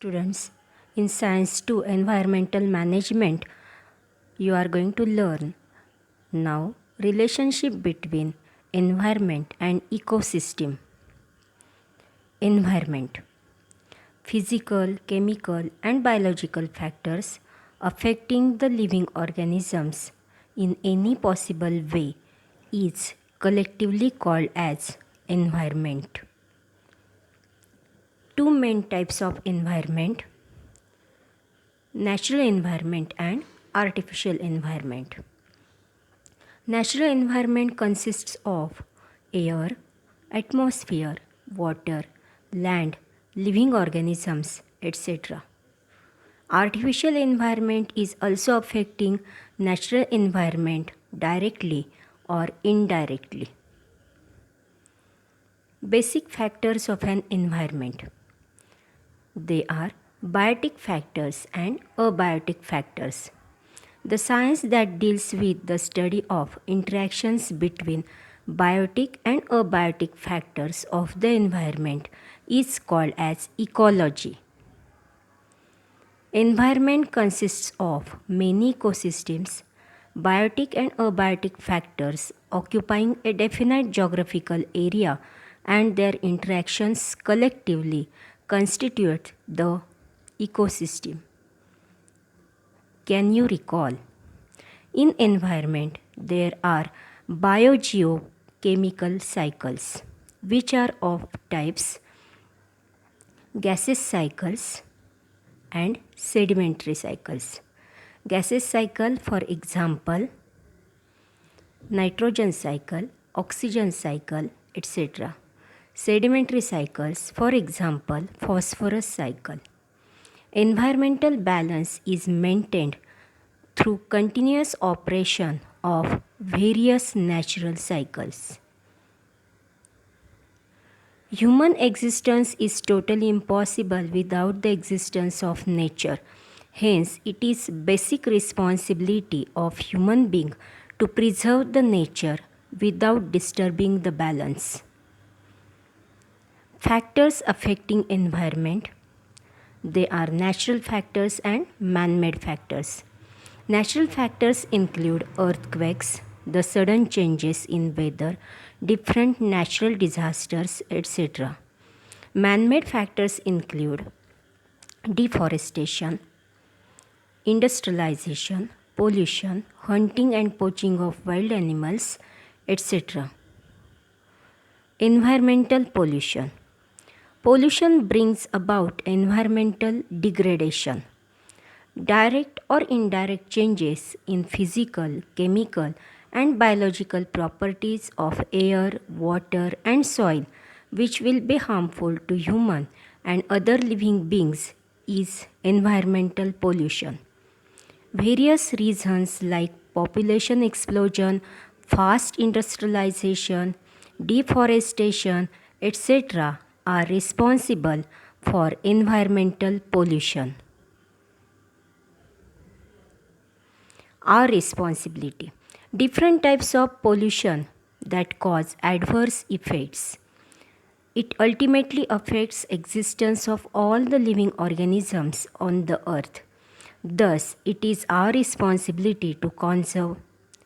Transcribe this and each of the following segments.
Students, in Science 2 Environmental Management, you are going to learn now relationship between environment and ecosystem. Environment. Physical, chemical and biological factors affecting the living organisms in any possible way is collectively called as environment. Two main types of environment: natural environment and artificial environment. Natural environment consists of air, atmosphere, water, land, living organisms, etc. Artificial environment is also affecting natural environment directly or indirectly. Basic factors of an environment. They are biotic factors and abiotic factors. The science that deals with the study of interactions between biotic and abiotic factors of the environment is called as ecology. Environment consists of many ecosystems, biotic and abiotic factors occupying a definite geographical area, and their interactions collectively constitute the ecosystem. Can you recall? In environment, there are biogeochemical cycles, which are of types gaseous cycles and sedimentary cycles. Gaseous cycle, for example, nitrogen cycle, oxygen cycle, etc. Sedimentary cycles, for example, phosphorus cycle. Environmental balance is maintained through continuous operation of various natural cycles. Human existence is totally impossible without the existence of nature. Hence, it is basic responsibility of human being to preserve the nature without disturbing the balance. Factors affecting environment. They are natural factors and man-made factors. Natural factors include earthquakes, the sudden changes in weather, different natural disasters, etc. Man-made factors include deforestation, industrialization, pollution, hunting and poaching of wild animals, etc. Environmental pollution. Pollution brings about environmental degradation. Direct or indirect changes in physical, chemical, and biological properties of air, water, and soil, which will be harmful to human and other living beings, is environmental pollution. Various reasons like population explosion, fast industrialization, deforestation, etc., are responsible for environmental pollution. Our responsibility. Different types of pollution that cause adverse effects. It ultimately affects existence of all the living organisms on the earth. Thus, it is our responsibility to conserve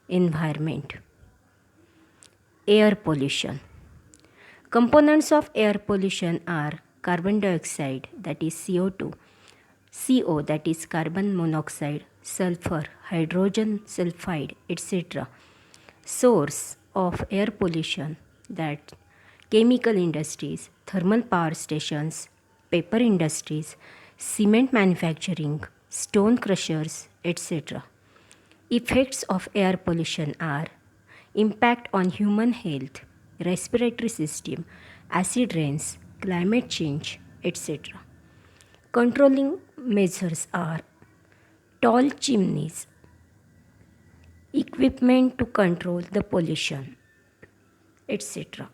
environment. Air pollution. Components of air pollution are carbon dioxide, that is CO2, CO, that is carbon monoxide, sulfur, hydrogen sulfide, etc. Source of air pollution, that chemical industries, thermal power stations, paper industries, cement manufacturing, stone crushers, etc. Effects of air pollution are impact on human health, respiratory system, acid rains, climate change, etc. Controlling measures are tall chimneys, equipment to control the pollution, etc.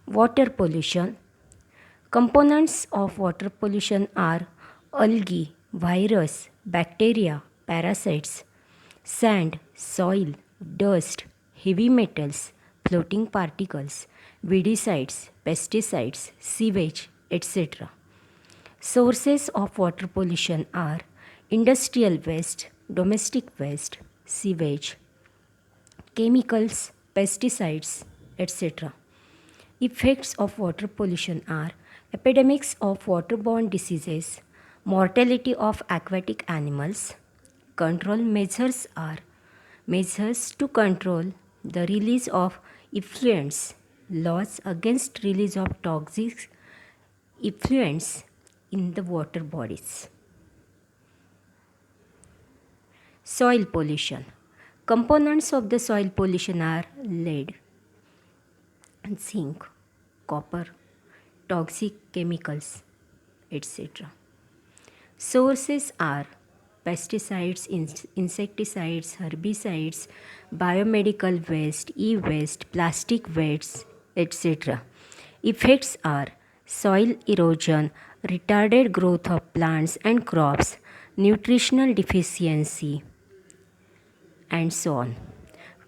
Water pollution. Components of water pollution are algae, virus, bacteria, parasites, sand, soil, dust, heavy metals, floating particles, weedicides, pesticides, sewage, etc. Sources of water pollution are industrial waste, domestic waste, sewage, chemicals, pesticides, etc. Effects of water pollution are epidemics of waterborne diseases, mortality of aquatic animals. Control measures are measures to control the release of effluents, laws against release of toxic effluents in the water bodies. Soil pollution. Components of the soil pollution are lead, zinc, copper, toxic chemicals, etc. Sources are pesticides, insecticides, herbicides, biomedical waste, e-waste, plastic waste, etc. Effects are soil erosion, retarded growth of plants and crops, nutritional deficiency, and so on.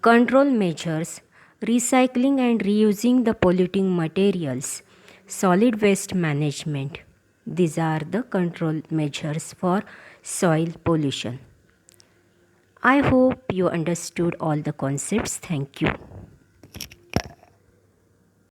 Control measures recycling and reusing the polluting materials, solid waste management. These are the control measures for soil pollution. I hope you understood all the concepts. Thank you.